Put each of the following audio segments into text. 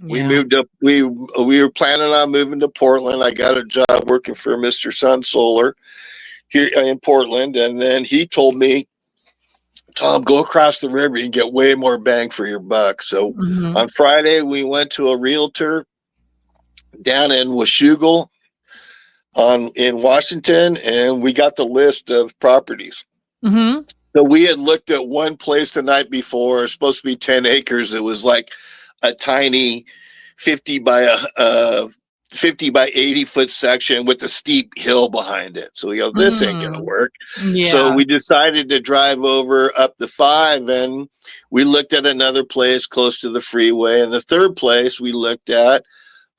We Yeah. moved up. We were planning on moving to Portland. I got a job working for Mr. Sun Solar here in Portland, and then he told me, Tom, go across the river and get way more bang for your buck. So Hmm. on Friday, we went to a realtor down in Washougal in Washington, and we got the list of properties. Hmm. So we had looked at one place the night before. It was supposed to be 10 acres. It was like a tiny 50 by 80-foot section with a steep hill behind it. So we go, this ain't gonna Mm. work. So Yeah. we decided to drive over up the 5, and we looked at another place close to the freeway. And the third place we looked at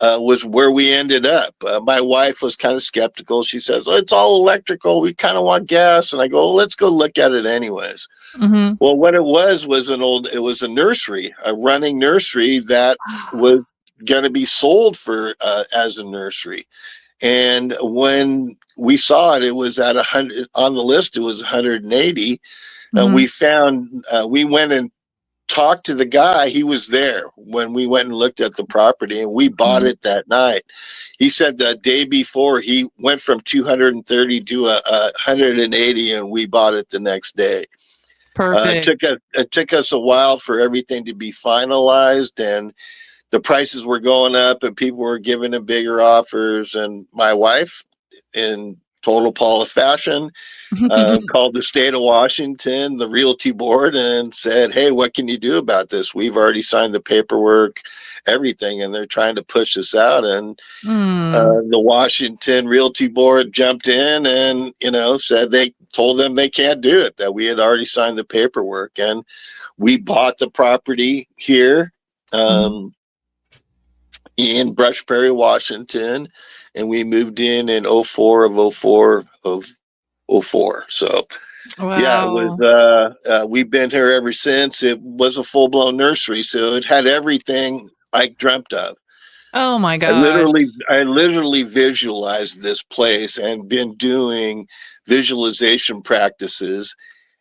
was where we ended up. My wife was kind of skeptical. She says, oh, it's all electrical. We kind of want gas. And I go, well, let's go look at it anyways. Hmm. Well, what it was it was a nursery, a running nursery that was going to be sold for as a nursery. And when we saw it, it was at 100 on the list. It was 180. Hmm. We went and talked to the guy. He was there when we went and looked at the property, and we bought Hmm. it that night. He said the day before he went from 230 to 180, and we bought it the next day. Perfect. It took us a while for everything to be finalized, and the prices were going up, and people were giving him bigger offers. And my wife, in total Paula fashion, called the state of Washington, the realty board, and said, hey, what can you do about this? We've already signed the paperwork, everything, and they're trying to push this out. And Mm. the Washington realty board jumped in and, said they told them they can't do it, that we had already signed the paperwork. And we bought the property here Mhm. in Brush Prairie, Washington, and we moved in 04 of 04 of 04. So yeah, it was. Wow. We've been here ever since. It was a full blown nursery, so it had everything I dreamt of. Oh my gosh. I literally visualized this place and been doing visualization practices,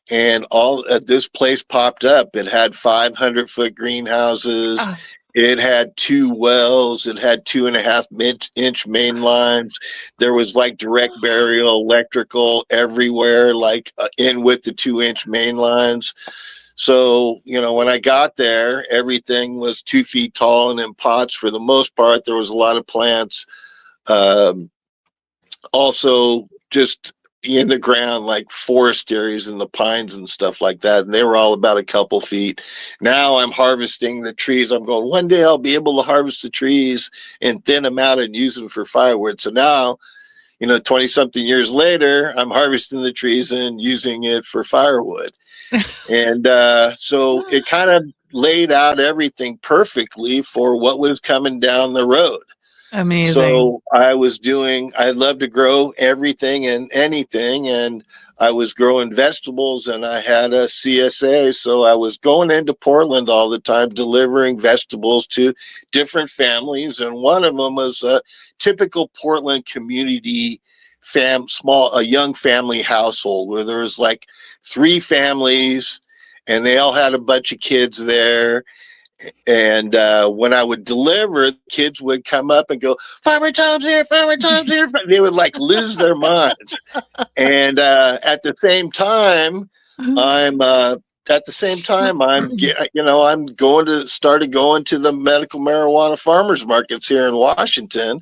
and all this place popped up. It had 500-foot greenhouses. Ah, It had 2 wells. It had 2.5-inch main lines. There was like direct burial electrical everywhere, like in with the 2-inch main lines. So, when I got there, everything was 2 feet tall and in pots for the most part. There was a lot of plants. Um, Also, just in the ground, like forest areas and the pines and stuff like that. And they were all about a couple feet. Now I'm harvesting the trees. I'm going, one day I'll be able to harvest the trees and thin them out and use them for firewood. So now, 20 something years later, I'm harvesting the trees and using it for firewood. And so it kind of laid out everything perfectly for what was coming down the road. amazing. So I love to grow everything and anything. And I was growing vegetables, and I had a CSA. So I was going into Portland all the time, delivering vegetables to different families. And one of them was a typical Portland community a young family household where there was like 3 families, and they all had a bunch of kids there. And when I would deliver, kids would come up and go, Farmer Tom's here, Farmer Tom's here. They would like lose their minds. And at the same time, I'm I'm started going to the medical marijuana farmers markets here in Washington,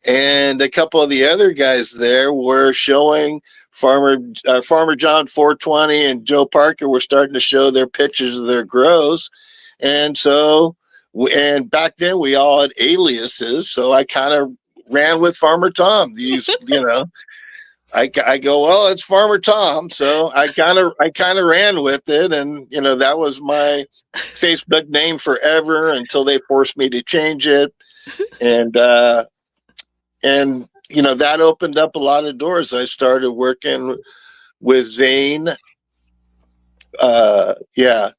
and a couple of the other guys there were showing Farmer John 420 and Joe Parker were starting to show their pictures of their grows. And so, and back then we all had aliases. So I kind of ran with Farmer Tom. I go, well, it's Farmer Tom. So I kind of ran with it. And, that was my Facebook name forever until they forced me to change it. And, that opened up a lot of doors. I started working with Zane. Yeah,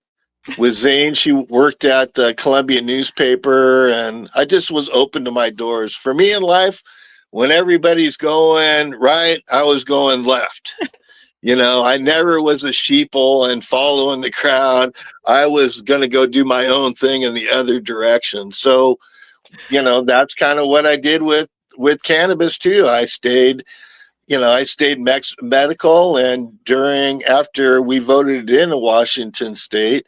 with Zane. She worked at the Columbia newspaper, and I just was open to my doors. For me in life, when everybody's going right, I was going left. I never was a sheeple and following the crowd. I was going to go do my own thing in the other direction. So that's kind of what I did with cannabis too. I stayed medical, and after we voted it in Washington State,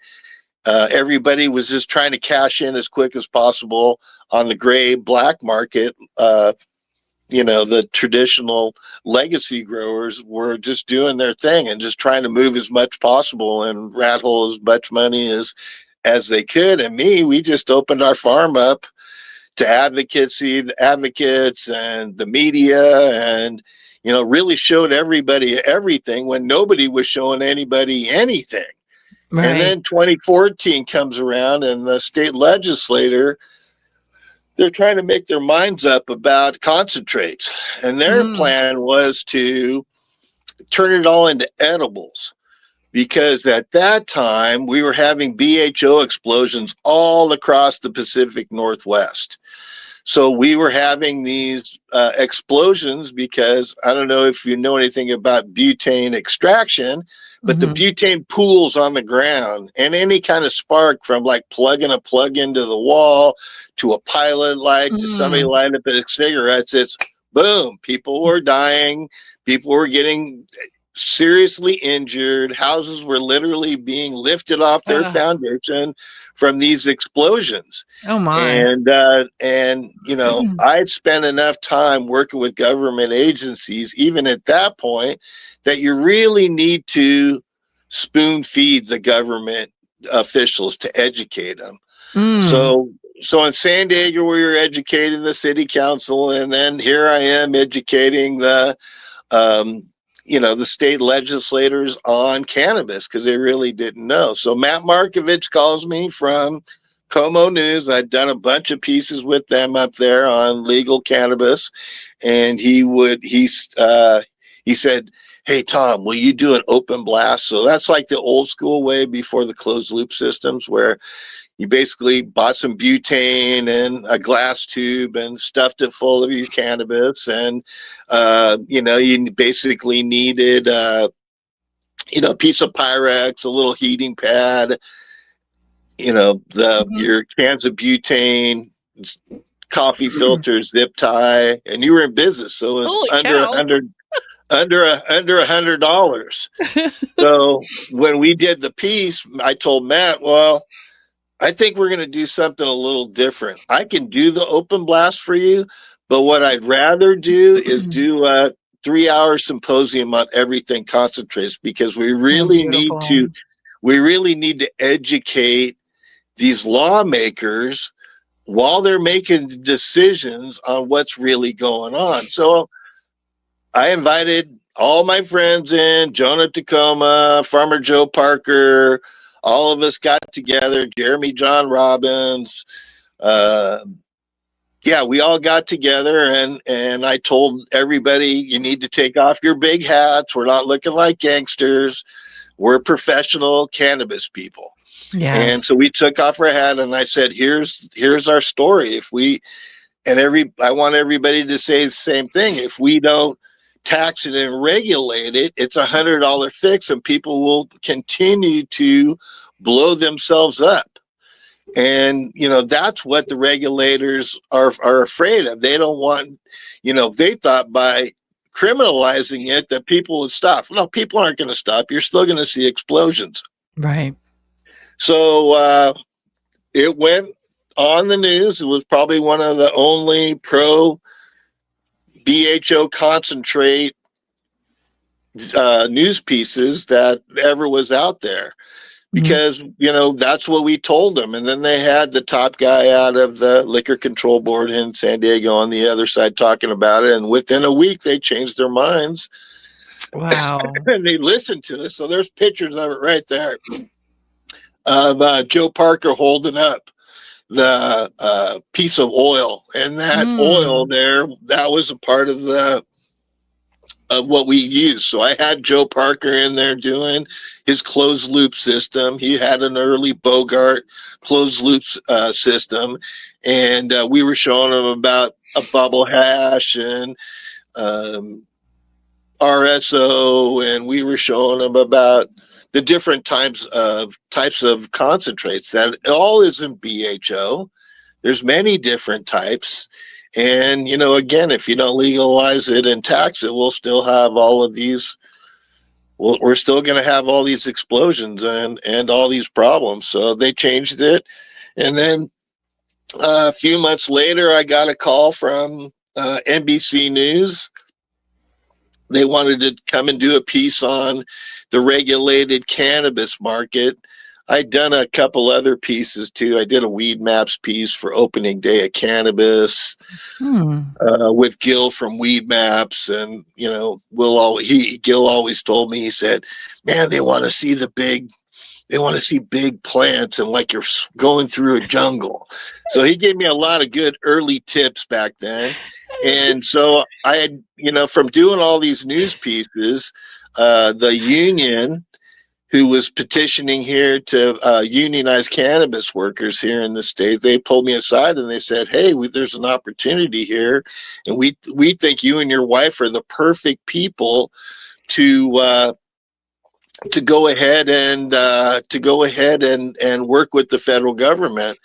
everybody was just trying to cash in as quick as possible on the gray black market. The traditional legacy growers were just doing their thing and just trying to move as much possible and rat hole as much money as they could. And we just opened our farm up to advocacy, the advocates and the media, and really showed everybody everything when nobody was showing anybody anything. Right. And then 2014 comes around, and the state legislator, they're trying to make their minds up about concentrates. And their plan was to turn it all into edibles, because at that time we were having BHO explosions all across the Pacific Northwest. So we were having these explosions because, I don't know if you know anything about butane extraction, but the butane pools on the ground, and any kind of spark from like plugging a plug into the wall to a pilot light to somebody lighting up a cigarettes, it's boom, people were dying, people were getting seriously injured, houses were literally being lifted off their foundation from these explosions. Oh my. And I'd spent enough time working with government agencies, even at that point, that you really need to spoon feed the government officials to educate them. So in San Diego, we were educating the city council, and then here I am educating the state legislators on cannabis, because they really didn't know. So Matt Markovich calls me from Como News. I'd done a bunch of pieces with them up there on legal cannabis, and he said, "Hey Tom, will you do an open blast?" So that's like the old school way before the closed loop systems, where you basically bought some butane and a glass tube and stuffed it full of your cannabis. And, you basically needed, a piece of Pyrex, a little heating pad, your cans of butane, coffee filter, zip tie, and you were in business. So it was under $100. So when we did the piece, I told Matt, well, I think we're going to do something a little different. I can do the open blast for you, but what I'd rather do is do a 3-hour symposium on everything concentrates, because we really need to educate these lawmakers while they're making decisions on what's really going on. So I invited all my friends in, Jonah Tacoma, Farmer Joe Parker, all of us got together, Jeremy John Robbins. We all got together, and I told everybody, you need to take off your big hats. We're not looking like gangsters. We're professional cannabis people. Yes. And so we took off our hat, and I said, here's our story. I want everybody to say the same thing. If we don't tax it and regulate it, it's $100 fix, and people will continue to blow themselves up. And that's what the regulators are afraid of. They don't want, they thought by criminalizing it that people would stop. No, people aren't going to stop. You're still going to see explosions. Right. So it went on the news. It was probably one of the only pro BHO concentrate news pieces that ever was out there, because that's what we told them. And then they had the top guy out of the Liquor Control Board in San Diego on the other side talking about it, and within a week they changed their minds. Wow. And they listened to us. So there's pictures of it right there of Joe Parker holding up the piece of oil, and that oil there, that was a part of what we used. So I had Joe Parker in there doing his closed loop system. He had an early Bogart closed loop system, and we were showing him about a bubble hash and RSO, and we were showing him about the different types of concentrates. That all isn't BHO. There's many different types. And, again, if you don't legalize it and tax it, we'll still have all of these. We're still going to have all these explosions and all these problems. So they changed it. And then a few months later, I got a call from NBC News. They wanted to come and do a piece on the regulated cannabis market. I'd done a couple other pieces too. I did a weed maps piece for opening day of cannabis with Gil from Weed Maps, and Gil always told me, he said, "Man, they want to see big plants and like you're going through a jungle." So he gave me a lot of good early tips back then. And so I had, from doing all these news pieces, the union who was petitioning here to unionize cannabis workers here in the state, they pulled me aside and they said, "Hey, there's an opportunity here, and we think you and your wife are the perfect people to go ahead and work with the federal government.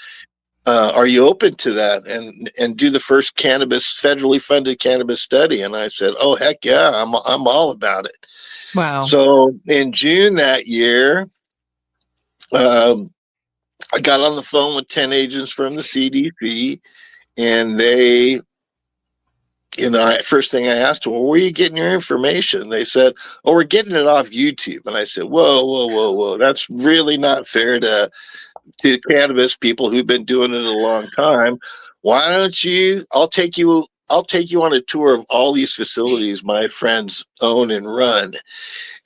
Are you open to that and do the first federally funded cannabis study?" And I said, "Oh, heck yeah, I'm all about it." Wow. So in June that year, I got on the phone with 10 agents from the CDC, and they, first thing I asked them, "Well, where are you getting your information?" They said, "Oh, we're getting it off YouTube." And I said, "Whoa, whoa, whoa, whoa. That's really not fair to cannabis people who've been doing it a long time. Why don't I'll take you on a tour of all these facilities my friends own and run."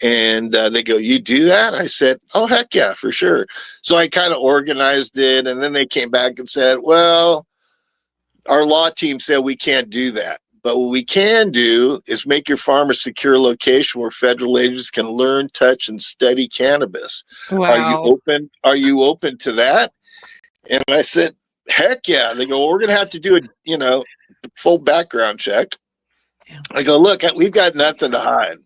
And they go, "You do that?" I said, "Oh, heck yeah, for sure." So I kind of organized it. And then they came back and said, "Well, our law team said we can't do that. But what we can do is make your farm a secure location where federal agents can learn, touch, and study cannabis. Are you Wow. open? Are you open to that?" And I said, "Heck yeah." They go, "Well, we're going to have to do a, full background check." Yeah. I go, "Look, we've got nothing to hide.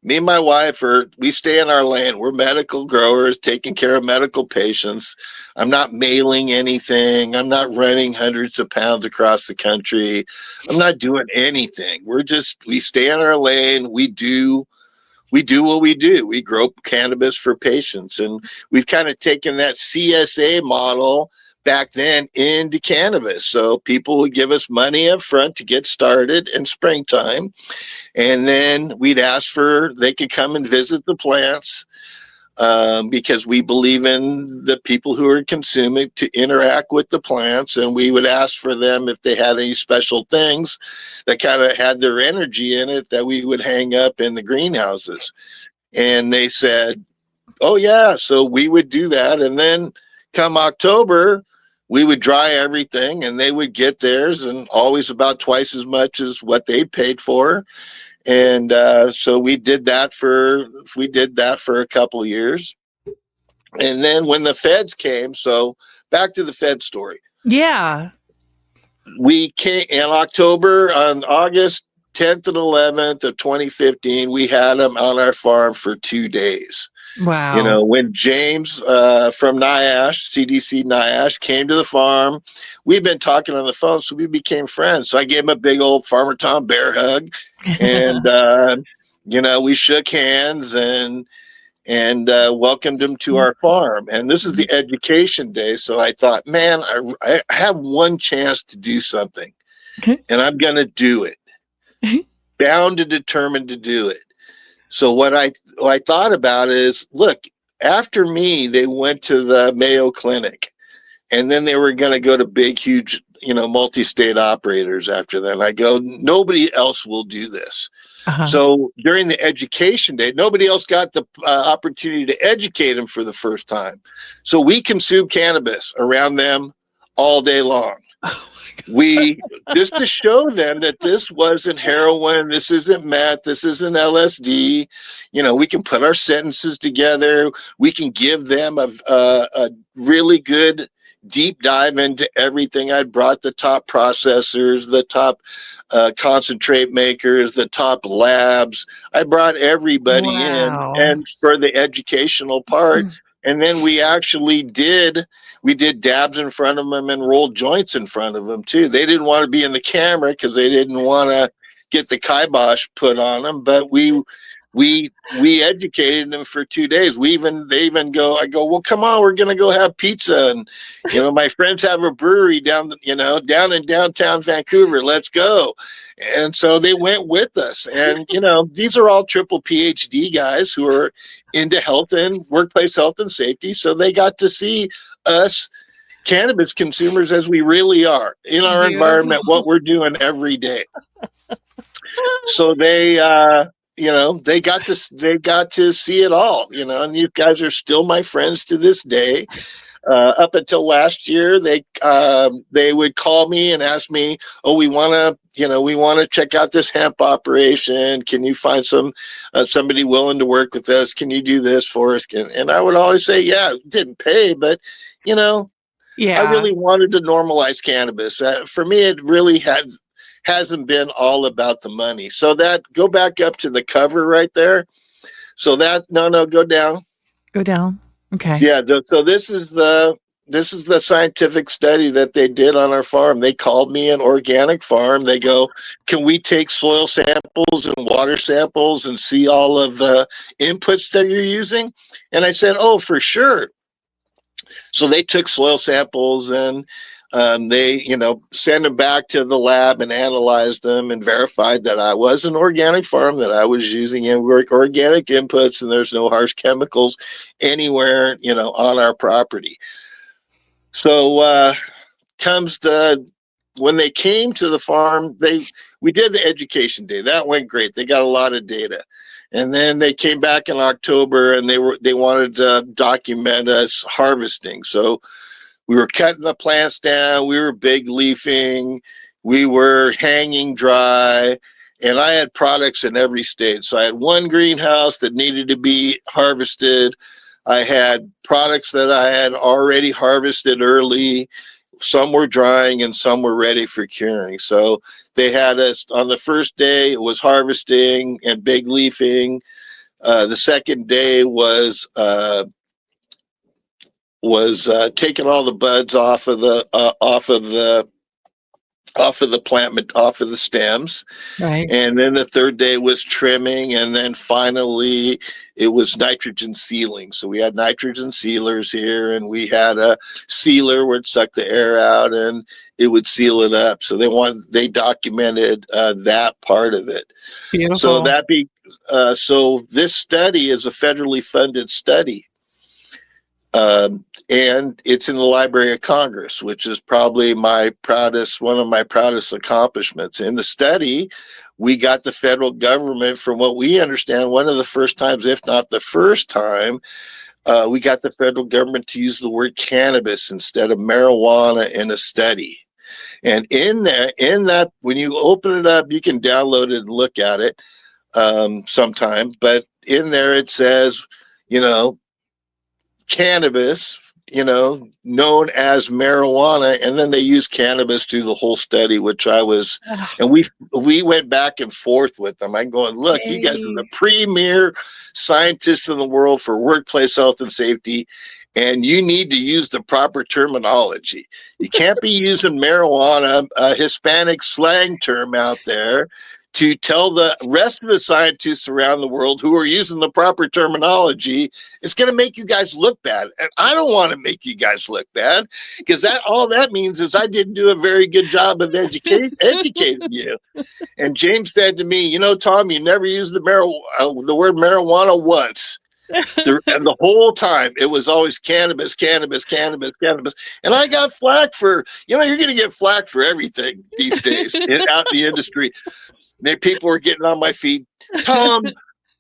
Me and my wife we stay in our lane. We're medical growers taking care of medical patients. I'm not mailing anything. I'm not running hundreds of pounds across the country. I'm not doing anything. We stay in our lane. We do what we do. We grow cannabis for patients." And we've kind of taken that CSA model back then into cannabis. So people would give us money up front to get started in springtime. And then they could come and visit the plants, because we believe in the people who are consuming to interact with the plants. And we would ask for them if they had any special things that kind of had their energy in it that we would hang up in the greenhouses. And they said, "Oh, yeah." So we would do that. And then come October, we would dry everything and they would get theirs, and always about twice as much as what they paid for. And so we did that for a couple of years. And then when the feds came, so back to the Fed story. Yeah. We came in October, on August 10th and 11th of 2015, we had them on our farm for 2 days. Wow. When James from NIASH, CDC NIASH, came to the farm, we'd been talking on the phone, so we became friends. So I gave him a big old Farmer Tom bear hug, and we shook hands and welcomed him to our farm. And this is the education day, so I thought, man, I have one chance to do something, and I'm going to do it. Bound and determined to do it. So what I thought about is, look, after me, they went to the Mayo Clinic, and then they were going to go to big, huge, multi-state operators after that. And I go, nobody else will do this. Uh-huh. So during the education day, nobody else got the opportunity to educate them for the first time. So we consume cannabis around them all day long. We just to show them that this wasn't heroin, this isn't meth, this isn't LSD. We can put our sentences together. We can give them a really good deep dive into everything. I brought the top processors, the top concentrate makers, the top labs. I brought everybody in, Wow. and for the educational part, And then we did dabs in front of them and rolled joints in front of them too. They didn't want to be in the camera because they didn't want to get the kibosh put on them, but we educated them for 2 days. They even go, I go, well, come on, we're going to go have pizza. And, my friends have a brewery down in downtown Vancouver. Let's go. And so they went with us. And, these are all triple PhD guys who are into health and workplace health and safety. So they got to see us cannabis consumers as we really are in our Beautiful. environment, what we're doing every day. So they got to see it all, and these guys are still my friends to this day. Up until last year, they would call me and ask me, "Oh, we want to check out this hemp operation. Can you find somebody willing to work with us? Can you do this for us?" And I would always say, "Yeah, it didn't pay, but I Yeah. really wanted to normalize cannabis. For me, it really hasn't been all about the money." So that go back up to the cover right there. So that no, go down. Go down. Okay. Yeah. So this is the scientific study that they did on our farm. They called me an organic farm. They go, "Can we take soil samples and water samples and see all of the inputs that you're using?" And I said, "Oh, for sure." So they took soil samples and they, sent them back to the lab and analyzed them and verified that I was an organic farm, that I was using organic inputs, and there's no harsh chemicals anywhere, on our property. So comes when they came to the farm, we did the education day. That went great. They got a lot of data. And then they came back in October and they wanted to document us harvesting. So we were cutting the plants down, we were big leafing, we were hanging dry, and I had products in every stage. So I had one greenhouse that needed to be harvested. I had products that I had already harvested early. Some were drying and some were ready for curing. So they had us on the first day, it was harvesting and big leafing. The second day was taking all the buds off of the plant, off of the stems. Right. And then the third day was trimming, and then finally it was nitrogen sealing. So we had nitrogen sealers here, and we had a sealer where it sucked the air out and it would seal it up. So they documented that part of it. So Beautiful. so this study is a federally funded study. And it's in the Library of Congress, which is probably one of my proudest accomplishments. In the study, we got the federal government, from what we understand, one of the first times, if not the first time, we got the federal government to use the word cannabis instead of marijuana in a study. And in that, when you open it up, you can download it and look at it sometime. But in there, it says, cannabis, known as marijuana, and then they use cannabis through the whole study, which and we went back and forth with them. I'm going, look, you guys are the premier scientists in the world for workplace health and safety, and you need to use the proper terminology. You can't be using marijuana, a Hispanic slang term out there, to tell the rest of the scientists around the world who are using the proper terminology. It's going to make you guys look bad. And I don't want to make you guys look bad, because all that means is I didn't do a very good job of educating you. And James said to me, Tom, you never used the word marijuana once. And the whole time it was always cannabis, cannabis, cannabis, cannabis. And I got flack for, you're going to get flack for everything these days out in the industry. People were getting on my feet. Tom,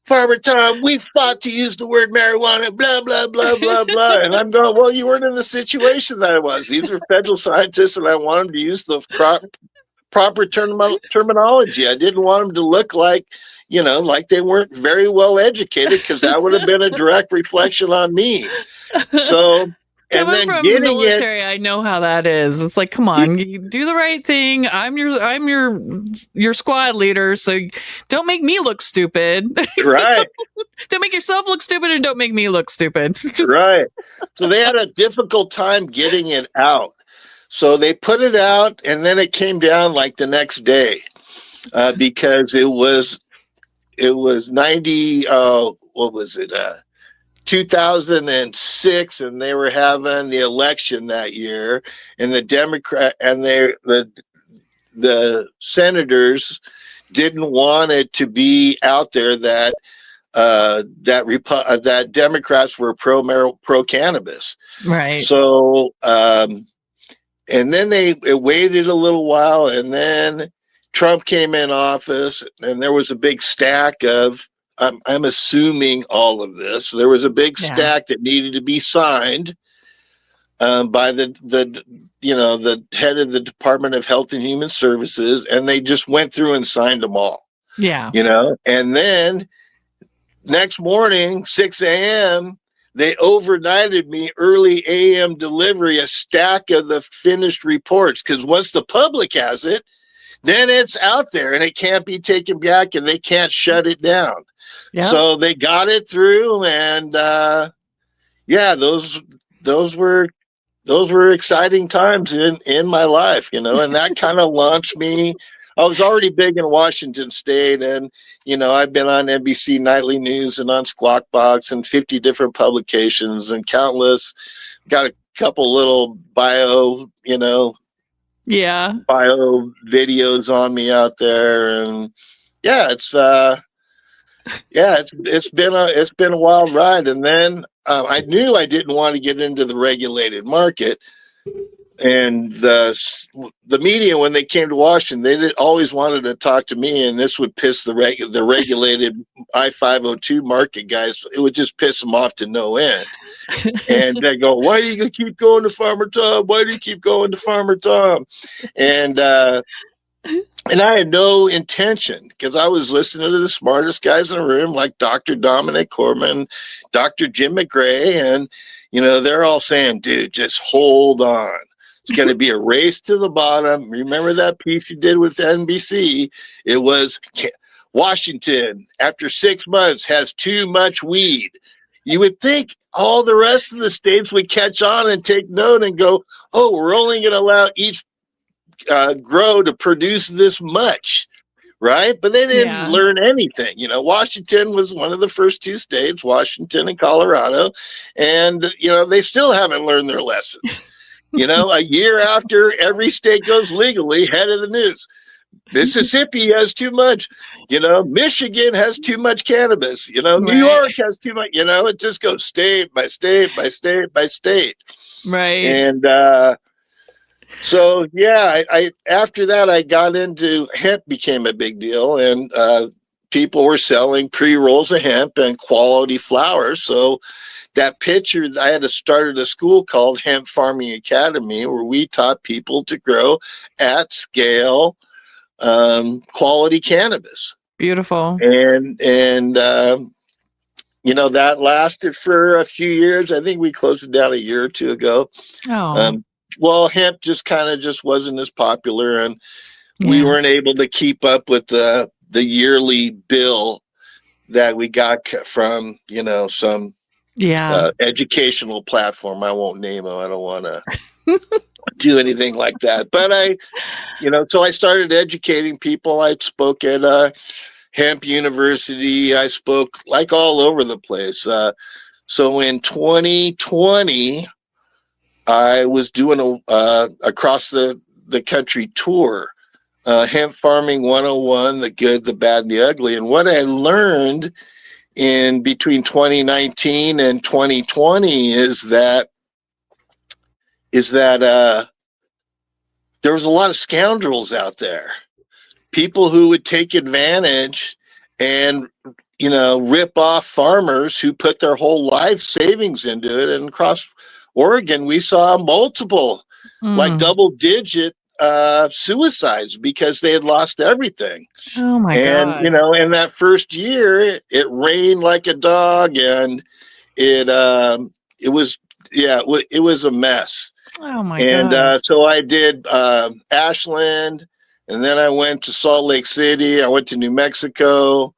Farmer Tom, we fought to use the word marijuana, blah, blah, blah, blah, blah. And I'm going, well, you weren't in the situation that I was. These are federal scientists, and I wanted to use the proper terminology. I didn't want them to look like, like they weren't very well educated, because that would have been a direct reflection on me. So and Coming then from the getting it military, I know how that is. It's like, come on, you do the right thing. I'm your squad leader, so don't make me look stupid. right, Don't make yourself look stupid, and don't make me look stupid. right. So they had a difficult time getting it out. So they put it out, and then it came down like the next day because it was 90. What was it? 2006, and they were having the election that year, and the Democrat and the senators didn't want it to be out there that that Democrats were pro cannabis. Right. So and then it waited a little while, and then Trump came in office, and there was a big stack of. I'm assuming all of this. There was a big stack that needed to be signed by the head of the Department of Health and Human Services, and they just went through and signed them all. Yeah. And then next morning, 6 a.m., they overnighted me early AM delivery, a stack of the finished reports, because once the public has it, then it's out there and it can't be taken back and they can't shut it down. Yep. So they got it through, and those were exciting times in my life, and that kind of launched me. I was already big in Washington State, and I've been on NBC Nightly News and on Squawk Box and 50 different publications and countless. Got a couple little bio videos on me out there, and it's been a wild ride. And then I knew I didn't want to get into the regulated market. And the media, when they came to Washington, they always wanted to talk to me, and this would piss the regulated I-502 market guys. It would just piss them off to no end. And they go, "Why do you keep going to Farmer Tom? Why do you keep going to Farmer Tom?" And I had no intention, because I was listening to the smartest guys in the room, like Dr. Dominic Corman, Dr. Jim McGray, and they're all saying, "Dude, just hold on. It's going to be a race to the bottom." Remember that piece you did with NBC? It was Washington, after 6 months, has too much weed. You would think all the rest of the states would catch on and take note and go, "Oh, we're only going to allow each grow to produce this much." Right? But they didn't learn anything. Washington was one of the first two states, Washington and Colorado, and they still haven't learned their lessons. A year after every state goes legally, head of the news. Mississippi has too much. Michigan has too much cannabis. New York has too much. It just goes state by state by state by state. Right. And so I after that I got into hemp, became a big deal, and people were selling pre-rolls of hemp and quality flowers. So that picture, I had started a school called Hemp Farming Academy, where we taught people to grow at scale quality cannabis. Beautiful. And that lasted for a few years. I think we closed it down a year or two ago. Well, hemp just wasn't as popular, and we weren't able to keep up with the yearly bill that we got from some educational platform. I won't name them. I don't want to do anything like that. But so I started educating people. I spoke at Hemp University. I spoke like all over the place. So in 2020, I was doing a across the country tour, Hemp Farming 101, the good, the bad, and the ugly. And what I learned in between 2019 and 2020 is that there was a lot of scoundrels out there, people who would take advantage and rip off farmers who put their whole life savings into it. And across Oregon, we saw multiple, like double-digit suicides because they had lost everything. Oh my God! And in that first year, it rained like a dog, and it was Yeah, it was a mess. Oh my And gosh. so I did Ashland, and then I went to Salt Lake City. I went to New Mexico.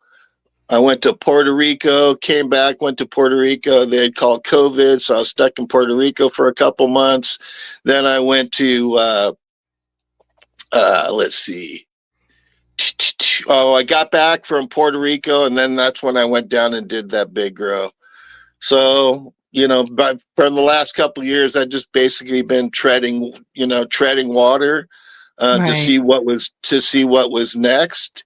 I went to Puerto Rico, came back, went to Puerto Rico. They had called COVID, so I was stuck in Puerto Rico for a couple months. Then I went to, let's see. Oh, I got back from Puerto Rico, and then that's when I went down and did that big grow. So, but for the last couple of years, I just basically been treading water Right. to see what was next.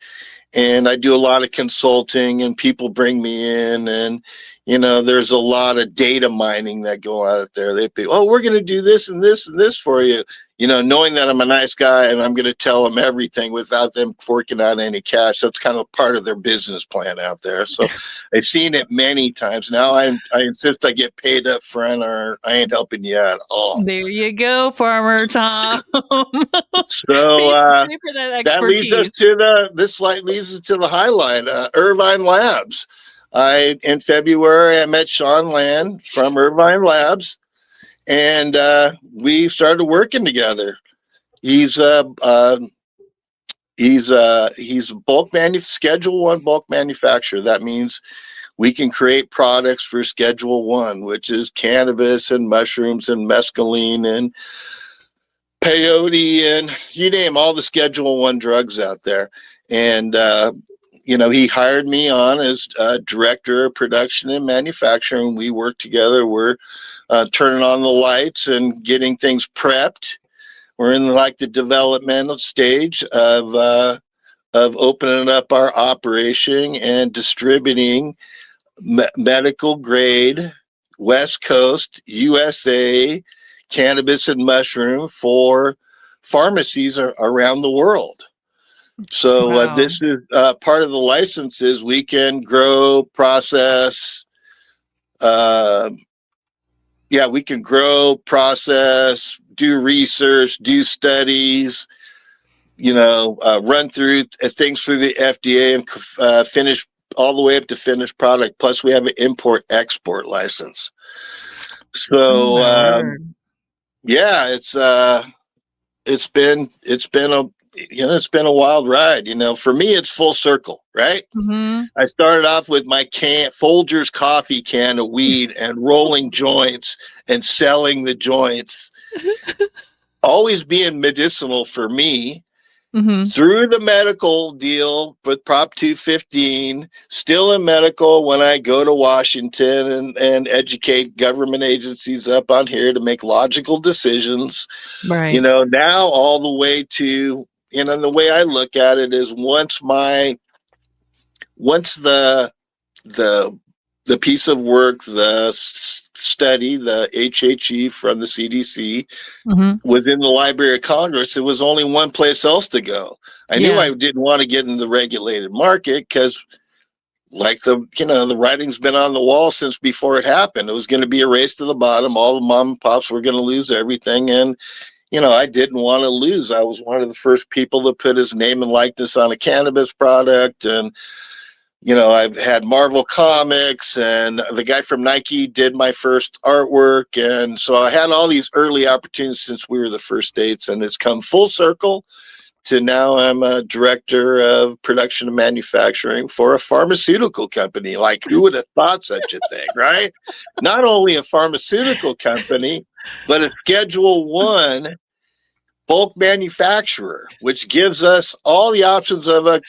And I do a lot of consulting, and people bring me in, and there's a lot of data mining that go out there. They say, oh, we're going to do this and this and this for you, knowing that I'm a nice guy and I'm going to tell them everything without them forking out any cash. That's kind of part of their business plan out there. So I've seen it many times. Now I insist I get paid up front, or I ain't helping you at all. There you go, Farmer Tom. So pay for that that leads us expertise. to leads us to the highlight, Irvine Labs. In February I met Sean Land from Irvine Labs, and we started working together. He's Schedule 1 bulk manufacturer. That means we can create products for Schedule 1, which is cannabis and mushrooms and mescaline and peyote, and you name all the Schedule 1 drugs out there. And he hired me on as director of production and manufacturing. We work together. We're turning on the lights and getting things prepped. We're in like the developmental stage of opening up our operation and distributing medical grade West Coast USA cannabis and mushroom for pharmacies around the world. So Wow. this is part of the licenses. We can grow, process. We can grow, process, do research, do studies. Run through things through the FDA and finish all the way up to finished product. Plus, we have an import-export license. Oh So, my word. yeah, it's been a wild ride. For me, it's full circle, right? Mm-hmm. I started off with my Folgers coffee can of weed and rolling joints and selling the joints, always being medicinal for me. Mm-hmm. Through the medical deal with Prop 215, still in medical when I go to Washington and educate government agencies up on here to make logical decisions. Right. Now all the way to, the way I look at it is once the piece of work, the study, the HHE from the CDC, Mm-hmm. was in the Library of Congress, there was only one place else to go. I knew I Yes. didn't want to get in the regulated market because, like the writing's been on the wall since before it happened. It was going to be a race to the bottom. All the mom and pops were going to lose everything, and I didn't want to lose. I was one of the first people to put his name and likeness on a cannabis product, and I've had Marvel Comics, and the guy from Nike did my first artwork. And so I had all these early opportunities since we were the first dates, and it's come full circle to now I'm a director of production and manufacturing for a pharmaceutical company. Like, who would have thought such a thing, right? Not only a pharmaceutical company, but a Schedule 1 bulk manufacturer, which gives us all the options of a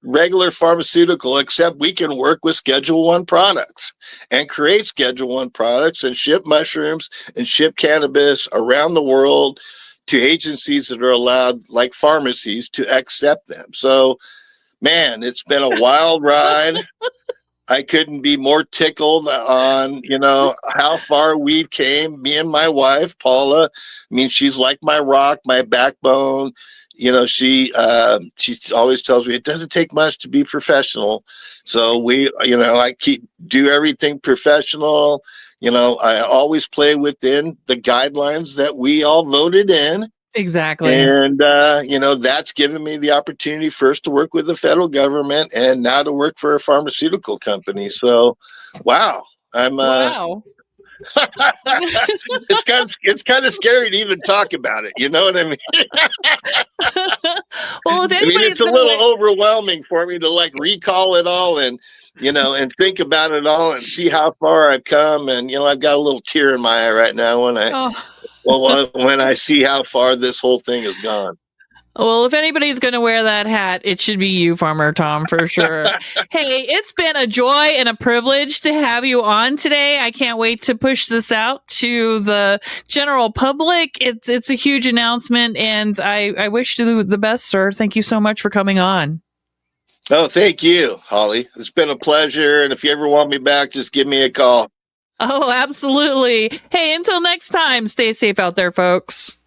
regular pharmaceutical, except we can work with Schedule 1 products and create Schedule 1 products and ship mushrooms and ship cannabis around the world to agencies that are allowed, like pharmacies, to accept them. So, man, it's been a wild ride. I couldn't be more tickled on, how far we've came, me and my wife, Paula. I mean, she's like my rock, my backbone. She always tells me it doesn't take much to be professional. So I do everything professional. I always play within the guidelines that we all voted in. Exactly. And, that's given me the opportunity first to work with the federal government and now to work for a pharmaceutical company. So, wow, I'm, Wow. It's kind of scary to even talk about it. You know what I mean? Well, if I mean, anybody's it's a going to wear, little overwhelming for me to like recall it all and and think about it all and see how far I've come. And I've got a little tear in my eye right now oh, when I see how far this whole thing has gone. well, if anybody's going to wear that hat, it should be you, Farmer Tom, for sure. Hey, it's been a joy and a privilege to have you on today. I can't wait to push this out to the general public. It's a huge announcement, and I wish you the best, sir. Thank you so much for coming on. Oh, thank you, Holly. It's been a pleasure. And if you ever want me back, just give me a call. Oh, absolutely. Hey, until next time, stay safe out there, folks.